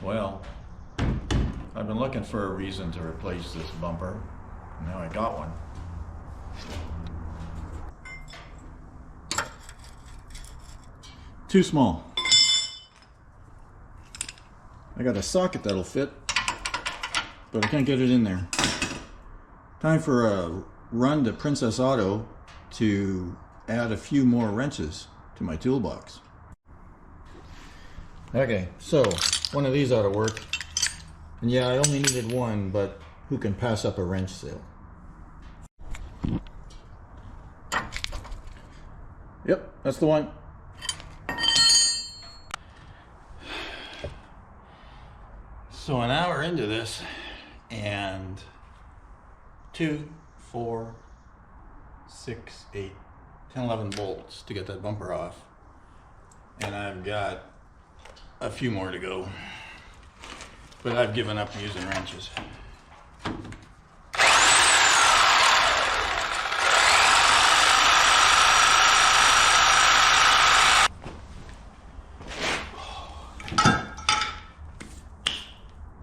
Well, I've been looking for a reason to replace this bumper. Now I got one. Too small. I got a socket that'll fit, but I can't get it in there. Time for a run to Princess Auto to add a few more wrenches to my toolbox. Okay, so one of these ought to work. And yeah, I only needed one, but who can pass up a wrench sale? Yep, that's the one. So an hour into this, and 2, 4, 6, 8, 10, 11 bolts to get that bumper off. And I've got a few more to go, but I've given up using wrenches.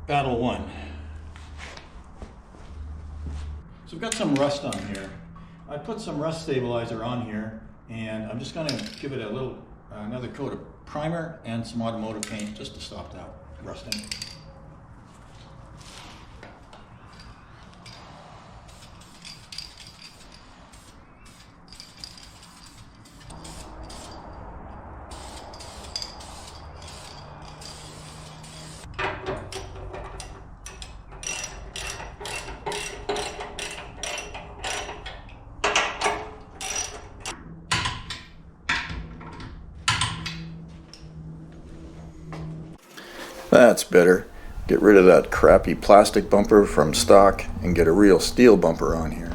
Battle 1. So I've got some rust on here. I put some rust stabilizer on here, and I'm just going to give it a little another coat of primer and some automotive paint just to stop that rusting. That's better. Get rid of that crappy plastic bumper from stock and get a real steel bumper on here.